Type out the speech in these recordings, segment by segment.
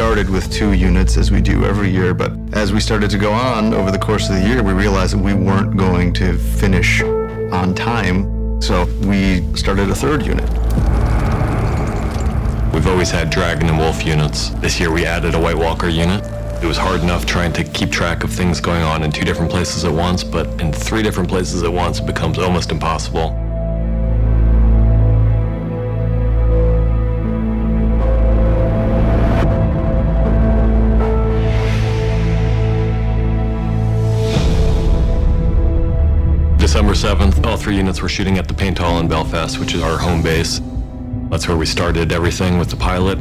started with 2 units, as we do every year, but as we started to go on over the course of the year, we realized that we weren't going to finish on time, so we started a 3rd unit. We've always had dragon and wolf units. This year we added a White Walker unit. It was hard enough trying to keep track of things going on in 2 different places at once, but in 3 different places at once it becomes almost impossible. December 7th, all 3 units were shooting at the Paint Hall in Belfast, which is our home base. That's where we started everything with the pilot.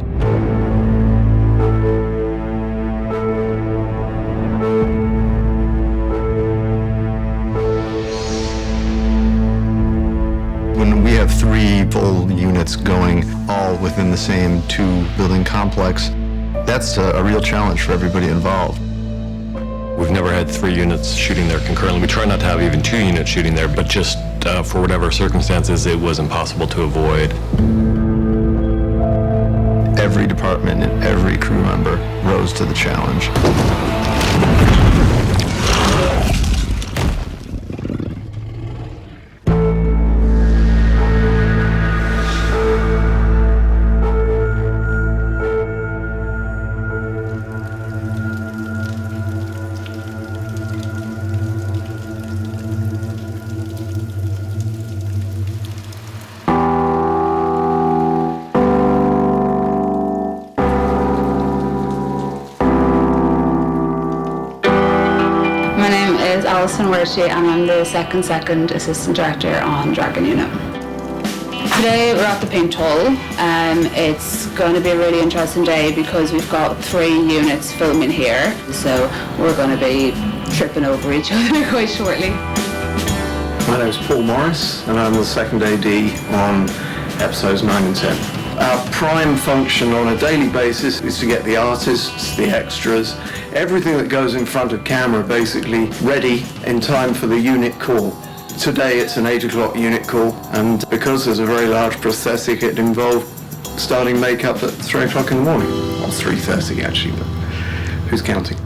When we have 3 full units going all within the same 2-building complex, that's a real challenge for everybody involved. We've never had 3 units shooting there concurrently. We try not to have even 2 units shooting there, but just for whatever circumstances, it was impossible to avoid. Every department and every crew member rose to the challenge. And I'm the second assistant director on Dragon Unit. Today we're at the Paint Hall. It's going to be a really interesting day because we've got 3 units filming here, so we're going to be tripping over each other quite shortly. My name is Paul Morris and I'm the second AD on episodes 9 and 10. Our prime function on a daily basis is to get the artists, the extras, everything that goes in front of camera basically ready in time for the unit call. Today it's an 8 o'clock unit call, and because there's a very large prosthetic, it involved starting makeup at 3 o'clock in the morning. Or 3:30 actually, but who's counting?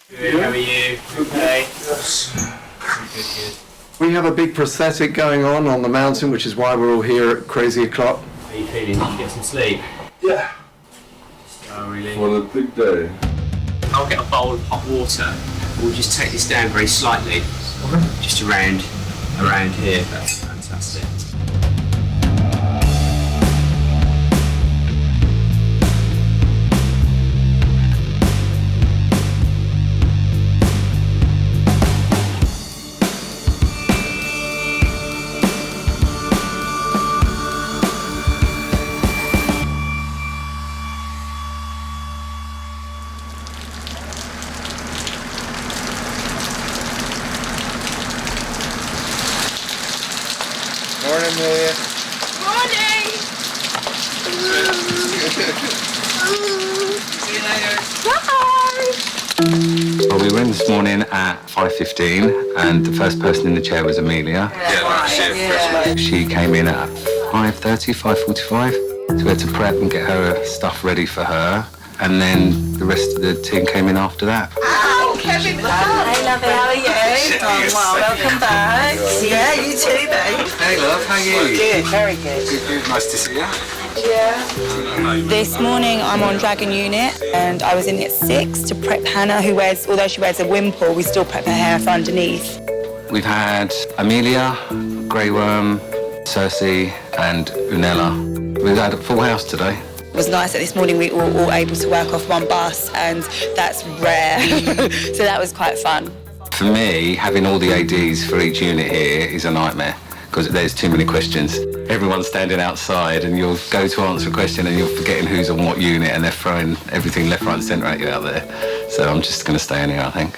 Good, how are you? Okay. Yes. Good. We have a big prosthetic going on the mountain, which is why we're all here at crazy o'clock. How are you feeling? Did you get some sleep? Yeah. Oh, really? What a big day. I'll get a bowl of hot water. We'll just take this down very slightly. Just around here. That's fantastic. Morning, Amelia. Morning! See you later. Bye! Well, we were in this morning at 5:15 and the first person in the chair was Amelia. She came in at 5:30, 5:45. So we had to prep and get her stuff ready for her. And then the rest of the team came in after that. Oh, Kevin, hi, lovely, how are you? Oh, well, welcome back. Yeah, you too, babe. Hey, love, how are you? Good, very good. Good. Nice to see you. Yeah. This morning I'm on Dragon Unit and I was in at 6 to prep Hannah, who wears, although she wears a wimple, we still prep her hair for underneath. We've had Amelia, Grey Worm, Cersei and Unella. We've had a full house today. It was nice that this morning we were all able to work off one bus, and that's rare. So that was quite fun. For me, having all the ADs for each unit here is a nightmare because there's too many questions. Everyone's standing outside and you'll go to answer a question and you're forgetting who's on what unit and they're throwing everything left, right and centre at you out there. So I'm just going to stay in here, I think.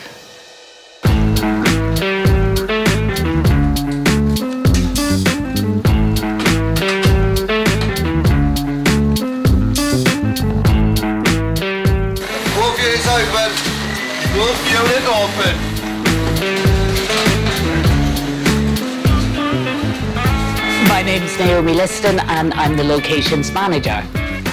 Over. name's Naomi Liston and I'm the locations manager.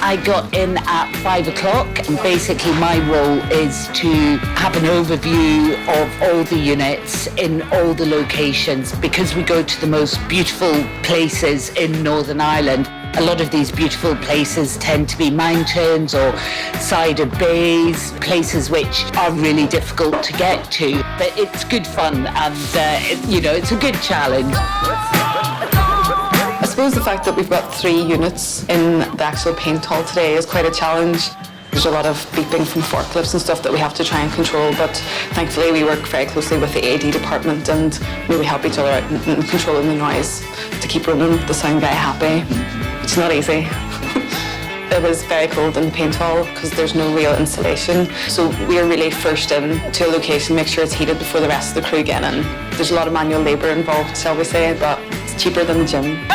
I got in at 5 o'clock and basically my role is to have an overview of all the units in all the locations because we go to the most beautiful places in Northern Ireland. A lot of these beautiful places tend to be mountains or sided bays, places which are really difficult to get to. But it's good fun and, it's a good challenge. I suppose the fact that we've got 3 units in the actual paint hall today is quite a challenge. There's a lot of beeping from forklifts and stuff that we have to try and control, but thankfully we work very closely with the AD department and we help each other out in controlling the noise to keep Ronan, the sound guy, happy. It's not easy. It was very cold in the paint hall because there's no real insulation. So we're really first in to a location, make sure it's heated before the rest of the crew get in. There's a lot of manual labour involved, shall we say, but it's cheaper than the gym.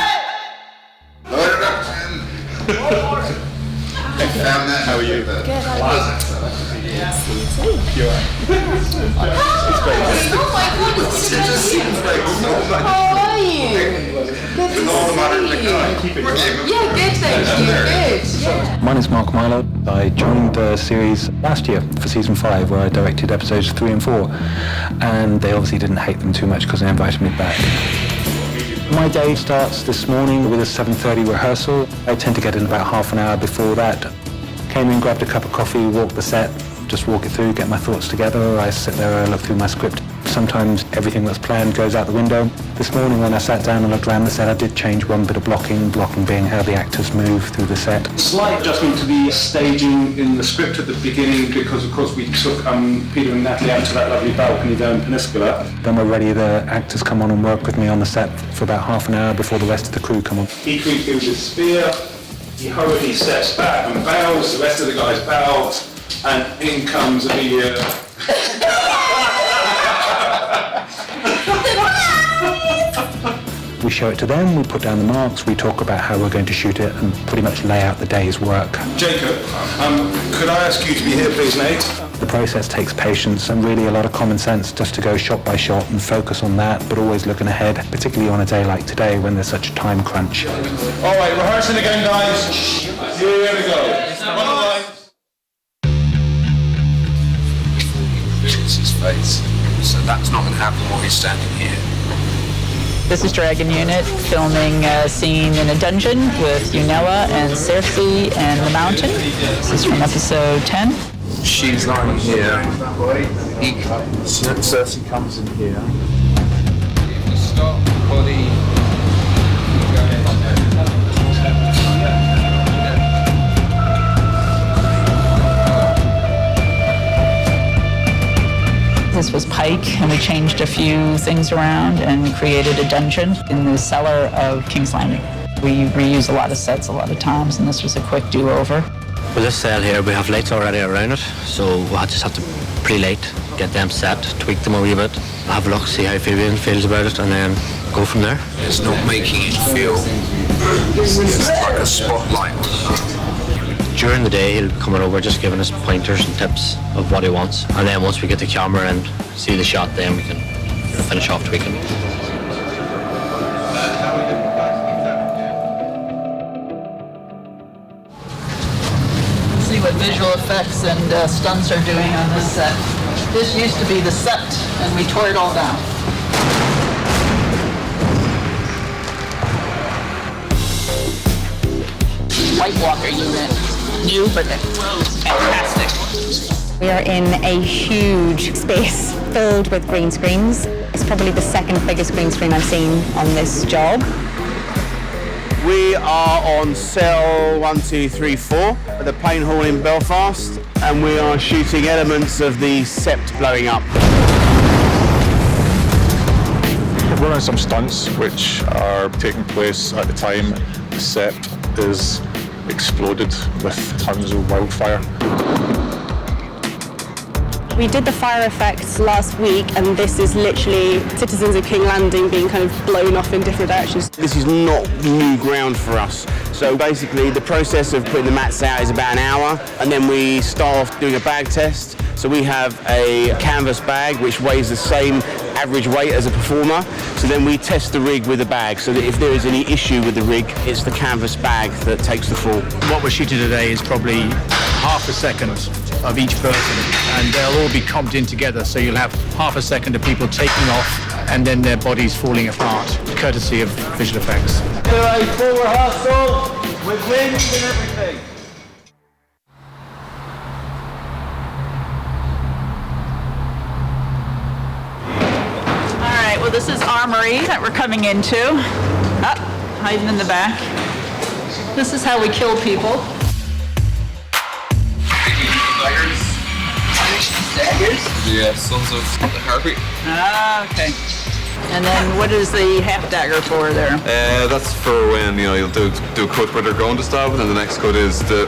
How are you? Good, how are you? Oh my goodness, how are you? Good to see you. Yeah, good, thank you, good. Yeah. My name's Mark Milo. I joined the series last year for season 5 where I directed episodes 3 and 4 and they obviously didn't hate them too much because they invited me back. My day starts this morning with a 7:30 rehearsal. I tend to get in about half an hour before that. Came in, grabbed a cup of coffee, walked the set, just walk it through, get my thoughts together. I sit there and look through my script. Sometimes everything that's planned goes out the window. This morning when I sat down and looked around the set, I did change one bit of blocking being how the actors move through the set. Slight adjustment to the staging in the script at the beginning because of course we took Peter and Natalie out to that lovely balcony there in Peninsula. Then we're ready, the actors come on and work with me on the set for about half an hour before the rest of the crew come on. He creeps through his spear, he hurriedly steps back and bows, the rest of the guys bow, and in comes Amelia. We show it to them, we put down the marks, we talk about how we're going to shoot it and pretty much lay out the day's work. Jacob, could I ask you to be here please, Nate? The process takes patience and really a lot of common sense just to go shot by shot and focus on that, but always looking ahead, particularly on a day like today when there's such a time crunch. All right, rehearsing again, guys. Here we go. It's his face, so that's not going to happen while he's standing here. This is Dragon Unit filming a scene in a dungeon with Unella and Cersei and the mountain. This is from episode 10. She's lying here. Cersei comes in here. Stop, body. This was Pike, and we changed a few things around and created a dungeon in the cellar of King's Landing. We reuse a lot of sets a lot of times, and this was a quick do-over. With this cell here, we have lights already around it, so we'll just have to pre-light, get them set, tweak them a wee bit, have a look, see how Fabian feels about it, and then go from there. It's not making it feel like a spotlight. During the day, he'll come over just giving us pointers and tips of what he wants. And then once we get the camera and see the shot, then we can finish off tweaking. See what visual effects and stunts are doing on this set. This used to be the set, and we tore it all down. White Walker unit. New, but fantastic. We are in a huge space filled with green screens. It's probably the second biggest green screen I've seen on this job. We are on cell 1234 at the Paint Hall in Belfast, and we are shooting elements of the sept blowing up. We're on some stunts which are taking place at the time the sept is exploded with tons of wildfire. We did the fire effects last week, and this is literally citizens of King Landing being kind of blown off in different directions. This is not new ground for us. So basically the process of putting the mats out is about an hour, and then we start off doing a bag test. So we have a canvas bag which weighs the same average weight as a performer. So then we test the rig with the bag, so that if there is any issue with the rig, it's the canvas bag that takes the fall. What we're shooting today is probably half a second of each person, and they'll all be comped in together, so you'll have half a second of people taking off and then their bodies falling apart, courtesy of visual effects. Anyway, full rehearsal with wings and everything. All right, well, this is Armory that we're coming into. Hiding in the back. This is how we kill people. Daggers? Yeah, Sons of the Harpy. Ah, okay. And then what is the half dagger for there? That's for when, you know, you'll do a cut where they're going to stab, and then the next cut is the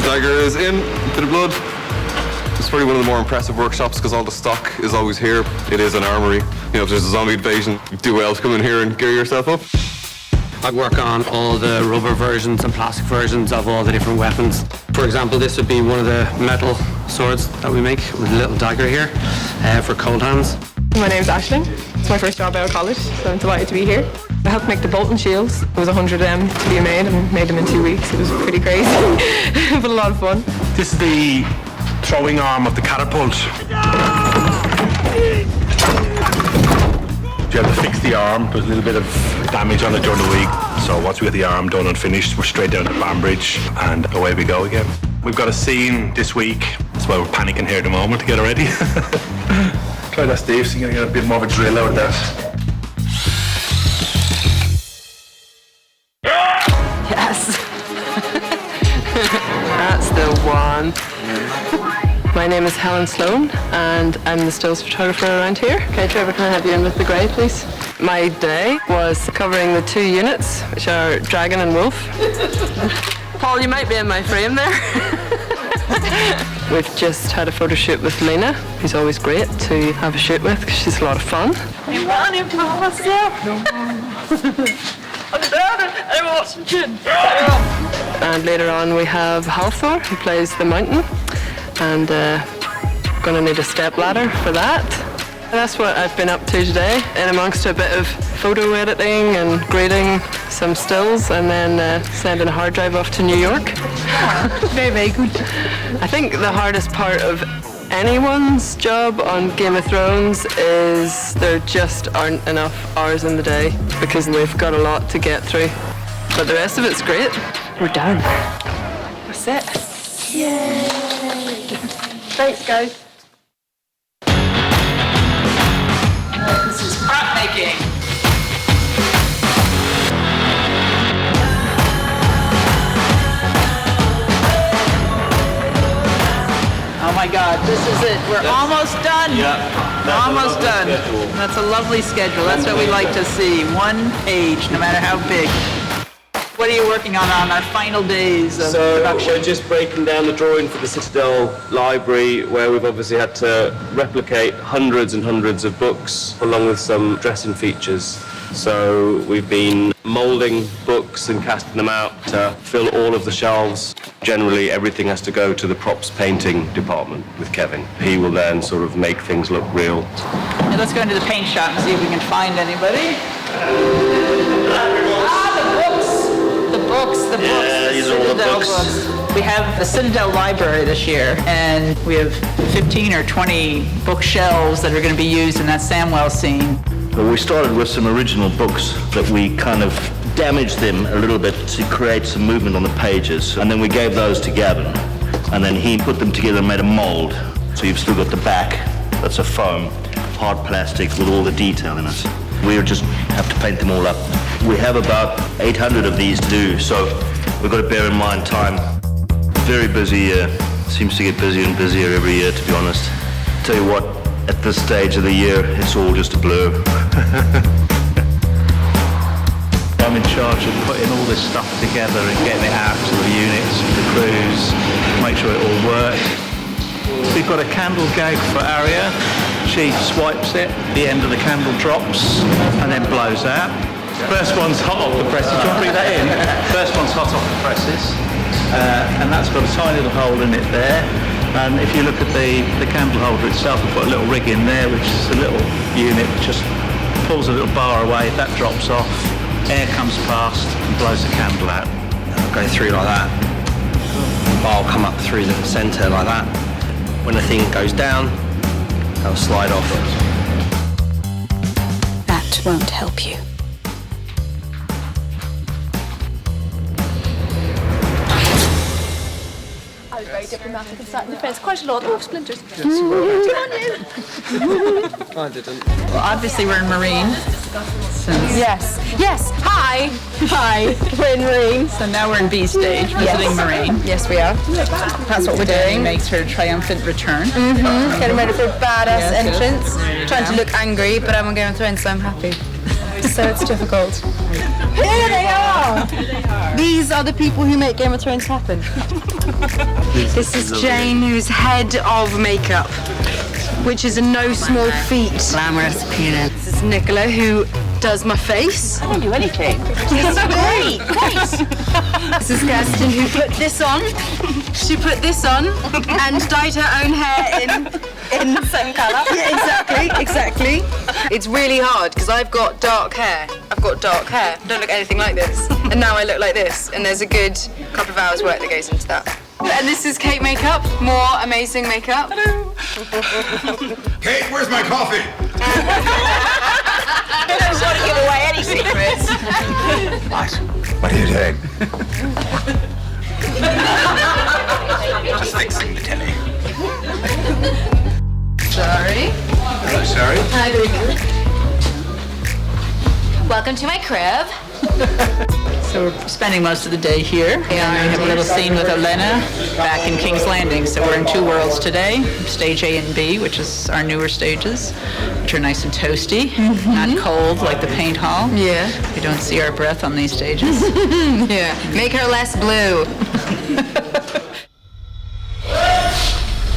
dagger is in, bit of blood. It's probably one of the more impressive workshops because all the stock is always here. It is an armory. You know, if there's a zombie invasion, you do well to come in here and gear yourself up. I work on all the rubber versions and plastic versions of all the different weapons. For example, this would be one of the metal swords that we make with a little dagger here for cold hands. My name's Aisling. It's my first job out of college, so I'm delighted to be here. I helped make the Bolton shields. There was 100 of them to be made and made them in 2 weeks. It was pretty crazy, but a lot of fun. This is the throwing arm of the catapult. You have to fix the arm. There's a little bit of damage on it during the week. So once we get the arm done and finished, we're straight down to Banbridge and away we go again. We've got a scene this week. That's why we're panicking here at the moment to get ready. Try that, Steve, so you're going to get a bit more of a drill out of that. Yes. That's the one. My name is Helen Sloan, and I'm the stills photographer around here. Okay, Trevor, can I have you in with the grey, please? My day was covering the 2 units, which are Dragon and Wolf. Paul, you might be in my frame there. We've just had a photo shoot with Lena, who's always great to have a shoot with, because she's a lot of fun. I'm running for myself. I'm down in Washington. And later on we have Halthor, who plays the mountain. And gonna need a step ladder for that. That's what I've been up to today, in amongst a bit of photo editing and grading some stills, and then sending a hard drive off to New York. Very, very good. I think the hardest part of anyone's job on Game of Thrones is there just aren't enough hours in the day, because we've got a lot to get through. But the rest of it's great. We're done. That's it. Yay! Thanks, guys. This is prop making. Oh my God, this is it. We're almost done. Yeah. Almost done. That's a lovely schedule. That's what we like to see. 1 page, no matter how big. What are you working on our final days of production? We're just breaking down the drawing for the Citadel Library, where we've obviously had to replicate hundreds and hundreds of books, along with some dressing features. So we've been moulding books and casting them out to fill all of the shelves. Generally, everything has to go to the props painting department with Kevin. He will then sort of make things look real. Now let's go into the paint shop and see if we can find anybody. The books. Yeah, these are all the Citadel books. We have the Citadel Library this year, and we have 15 or 20 bookshelves that are going to be used in that Samwell scene. Well, we started with some original books, but we kind of damaged them a little bit to create some movement on the pages, and then we gave those to Gavin, and then he put them together and made a mold. So you've still got the back, that's a foam, hard plastic with all the detail in it. We just have to paint them all up. We have about 800 of these to do, so we've got to bear in mind time. Very busy year. Seems to get busier and busier every year, to be honest. Tell you what, at this stage of the year, it's all just a blur. I'm in charge of putting all this stuff together and getting it out to the units, the crews, make sure it all works. We've got a candle gag for Aria. She swipes it, the end of the candle drops and then blows out. First one's hot off the presses. Do you want to bring that in? First one's hot off the presses. And that's got a tiny little hole in it there. And if you look at the candle holder itself, we've got a little rig in there, which is a little unit that just pulls a little bar away. That drops off, air comes past and blows the candle out. It'll go through like that. The bar will come up through the centre like that. When the thing goes down, it'll slide off. That won't help you. I was very diplomatic and sat in defence. Quite a lot. Oh, splinters. Yes, you were. I didn't. Well, obviously we're in Marine. Yes. Yes. Hi. Hi. We're in Marine. So now we're in B stage, visiting Marine. Yes, we are. That's what we're doing. Makes her triumphant return. Getting ready for a badass Yes, good. entrance. Trying to look angry, but I'm on Game of Thrones, so I'm happy. So it's difficult. Here they are! These are the people who make Game of Thrones happen. This is Jane, who's head of makeup, which is a no small feat. Glamorous appearance. This is Nicola, who does my face. I don't do anything. This is great. This is Kirsten, who put this on. She put this on and dyed her own hair in the same colour. Yeah, exactly. It's really hard because I've got dark hair. I don't look anything like this. And now I look like this. And there's a good couple of hours work that goes into that. And this is Kate makeup. More amazing makeup. Hello. Kate, where's my coffee? I don't want to give away any secrets. What? What are you doing? Just fixing the telly. Sorry. Hello, sorry. Hi, baby. Welcome to my crib. So we're spending most of the day here. And we have a little scene with Elena back in King's Landing. So we're in two worlds today, stage A and B, which is our newer stages, which are nice and toasty, not cold like the Paint Hall. Yeah. We don't see our breath on these stages. Yeah. Make her less blue.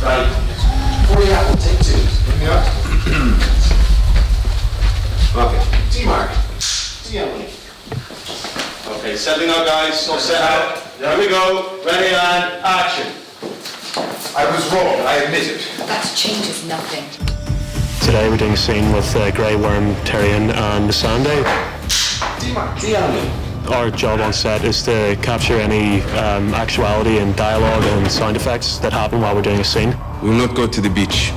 Right. 40 out, take two. Bring me up. Okay. T-mark. T-Emily. Okay, settling out, guys. All set out. Here we go. Ready and action. I was wrong. I admit it. That changes nothing. Today we're doing a scene with Grey Worm, Tyrion and Missandei. T-mark. T-Emily. Our job on set is to capture any actuality and dialogue and sound effects that happen while we're doing a scene. We will not go to the beach.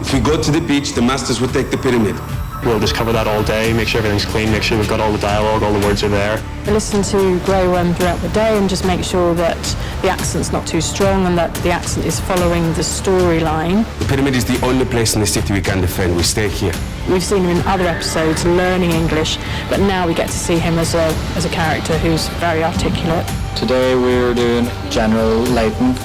If we go to the beach, the masters will take the pyramid. We'll just cover that all day, make sure everything's clean, make sure we've got all the dialogue, all the words are there. I listen to Grey Worm throughout the day and just make sure that the accent's not too strong and that the accent is following the storyline. The pyramid is the only place in the city we can defend. We stay here. We've seen him in other episodes learning English, but now we get to see him as a character who's very articulate. Today we're doing general lighting.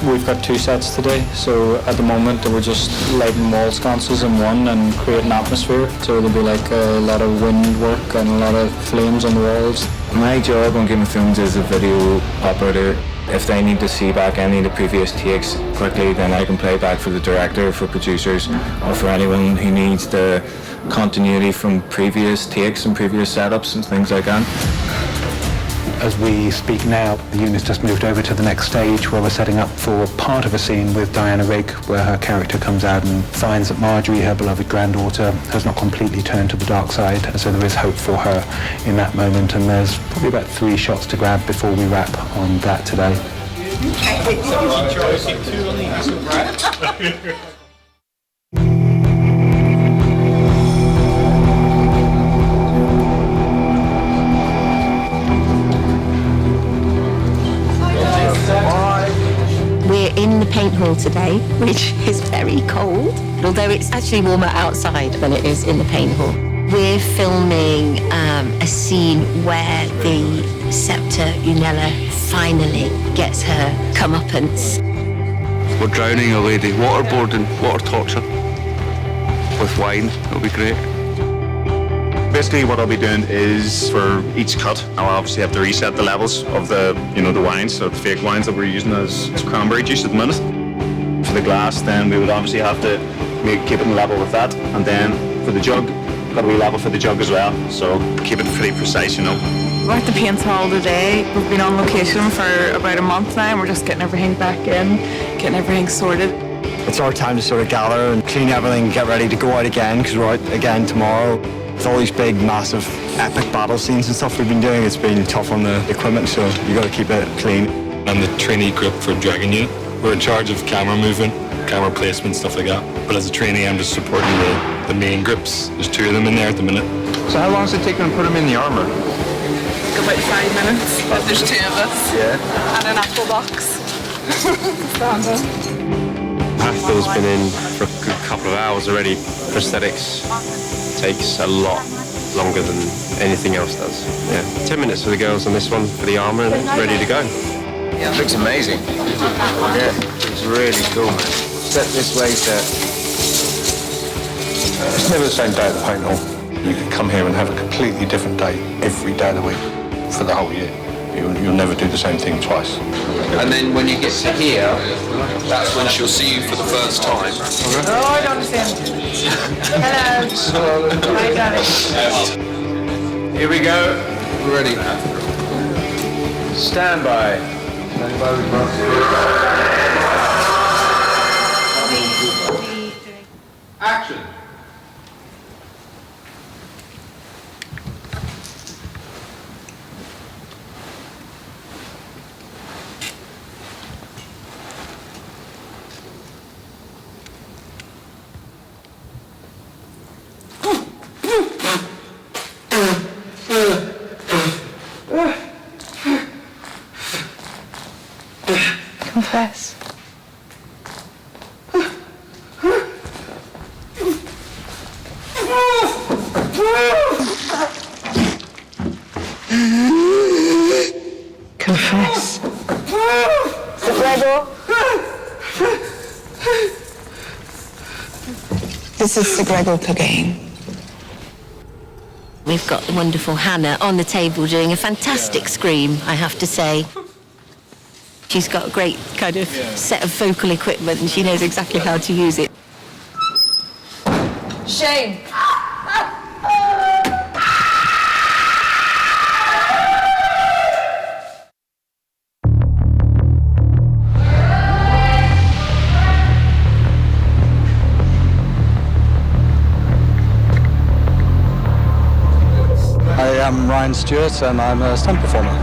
We've got two sets today, so at the moment we're just lighting wall sconces in one and creating atmosphere. So there'll be like a lot of wind work and a lot of flames on the walls. My job on Game of Thrones is a video operator. If they need to see back any of the previous takes quickly, then I can play back for the director, for producers, or for anyone who needs the continuity from previous takes and previous setups and things like that. As we speak now, the unit's just moved over to the next stage where we're setting up for part of a scene with Diana Rigg, where her character comes out and finds that Marjorie, her beloved granddaughter, has not completely turned to the dark side, and so there is hope for her in that moment, and there's probably about 3 shots to grab before we wrap on that today. We're in the Paint Hall today, which is very cold, although it's actually warmer outside than it is in the Paint Hall. We're filming a scene where the scepter Unella finally gets her comeuppance. We're drowning a lady, waterboarding, water torture with wine. It'll be great. Basically what I'll be doing is for each cut, I'll obviously have to reset the levels of the wines, so the fake wines that we're using as cranberry juice at the minute. For the glass, then we would obviously have to keep it in level with that. And then for the jug, got to be level for the jug as well. So keep it pretty precise, you know. We're at the Paint Hall today. We've been on location for about a month now and we're just getting everything back in, getting everything sorted. It's our time to sort of gather and clean everything, get ready to go out again, because we're out again tomorrow. With all these big, massive, epic battle scenes and stuff we've been doing, it's been tough on the equipment, so you got to keep it clean. I'm the trainee group for Dragon Unit. We're in charge of camera movement, camera placement, stuff like that. But as a trainee, I'm just supporting the main groups. There's 2 of them in there at the minute. So how long does it take them to put them in the armour? About 5 minutes. There's 2 of us. Yeah. And an apple box. Pastel's been in for a good couple of hours already. Prosthetics takes a lot longer than anything else does. Yeah, 10 minutes for the girls on this one for the armour and it's ready to go. Yeah, it looks amazing. Yeah, it's really cool, man. Set this way to... It's never the same day at the Paint Hall. You can come here and have a completely different day every day of the week for the whole year. You'll never do the same thing twice. And then when you get to here, that's when she'll see you for the first time. Oh, I don't understand. Hello. Hi, darling. Here we go. We're ready. Stand by. Action. Confess. Confess. Gregor. This is Sir Gregor Clegane. We've got the wonderful Hannah on the table doing a fantastic scream, I have to say. She's got a great kind of set of vocal equipment and she knows exactly how to use it. Shame. I am Ryan Stewart and I'm a stunt performer.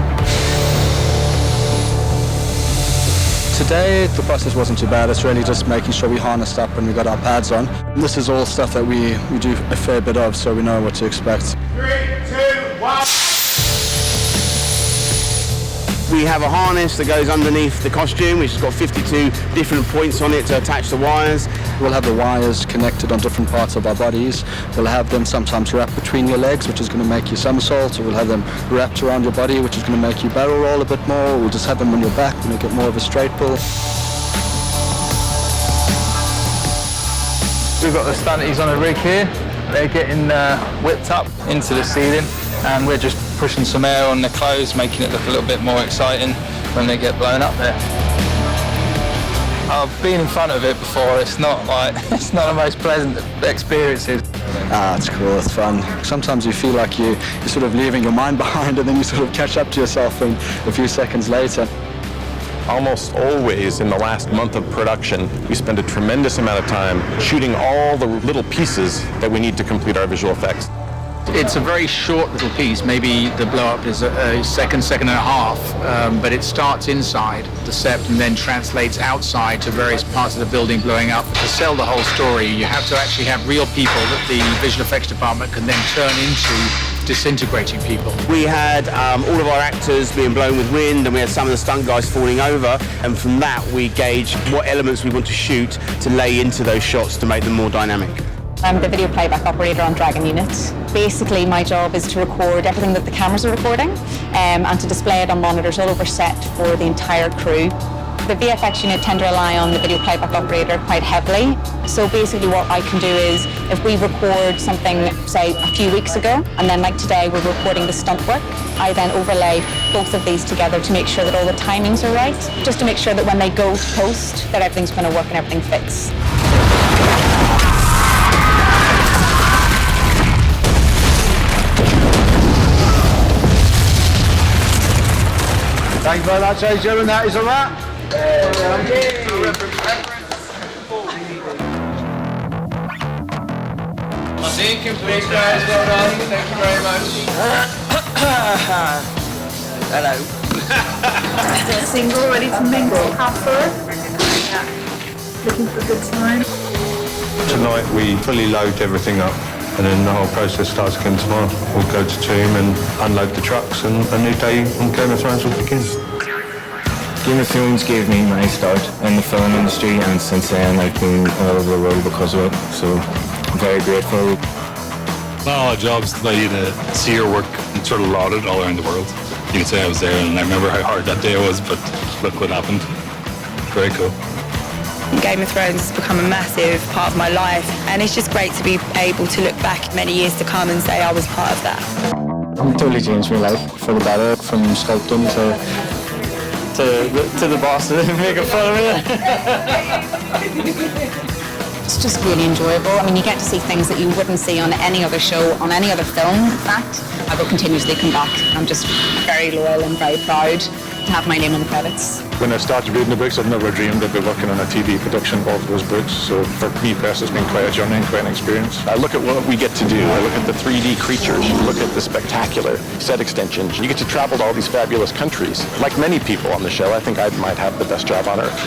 Today, the process wasn't too bad. It's really just making sure we harnessed up and we got our pads on. This is all stuff that we do a fair bit of, so we know what to expect. 3, 2, 1. We have a harness that goes underneath the costume, which has got 52 different points on it to attach the wires. We'll have the wires connected on different parts of our bodies. We'll have them sometimes wrapped between your legs, which is going to make you somersault, or we'll have them wrapped around your body, which is going to make you barrel roll a bit more. We'll just have them on your back to make it more of a straight pull. We've got the stunties on a rig here. They're getting whipped up into the ceiling and we're just pushing some air on their clothes, making it look a little bit more exciting when they get blown up there. I've been in front of it before. It's not the most pleasant experiences. It's cool, it's fun. Sometimes you feel like you're sort of leaving your mind behind and then you sort of catch up to yourself a few seconds later. Almost always in the last month of production, we spend a tremendous amount of time shooting all the little pieces that we need to complete our visual effects. It's a very short little piece. Maybe the blow-up is a second and a half, but it starts inside the set and then translates outside to various parts of the building blowing up. To sell the whole story, you have to actually have real people that the visual effects department can then turn into disintegrating people. We had all of our actors being blown with wind, and we had some of the stunt guys falling over, and from that we gauge what elements we want to shoot to lay into those shots to make them more dynamic. I'm the video playback operator on Dragon Unit. Basically, my job is to record everything that the cameras are recording and to display it on monitors all over set for the entire crew. The VFX unit tend to rely on the video playback operator quite heavily. So basically what I can do is, if we record something, say, a few weeks ago, and then like today we're recording the stunt work, I then overlay both of these together to make sure that all the timings are right, just to make sure that when they go to post, that everything's going to work and everything fits. Thank you very much, Adrian, and that is a wrap. Thank you, please, guys. Well done. Thank you very much. Hello. Single, ready to mingle. Half four. Looking for a good time. Tonight we fully load everything up, and then the whole process starts again tomorrow. We'll go to Tomb and unload the trucks, and a new day on Game of Thrones will begin. Game of Thrones gave me my start in the film industry, and since then I've been all over the world because of it, so I'm very grateful. Our jobs allow you to see your work sort of lauded all around the world. You can say I was there, and I remember how hard that day was, but look what happened. Very cool. Game of Thrones has become a massive part of my life, and it's just great to be able to look back many years to come and say I was part of that. It totally changed my life for the better, from sculpting to the boss making fun of me. It's just really enjoyable. I mean, you get to see things that you wouldn't see on any other show, on any other film, in fact. I will continuously come back. I'm just very loyal and very proud to have my name on the credits. When I started reading the books, I'd never dreamed I'd be working on a TV production of those books. So for me personally, it's been quite a journey and quite an experience. I look at what we get to do. I look at the 3D creatures. You look at the spectacular set extensions. You get to travel to all these fabulous countries. Like many people on the show, I think I might have the best job on earth.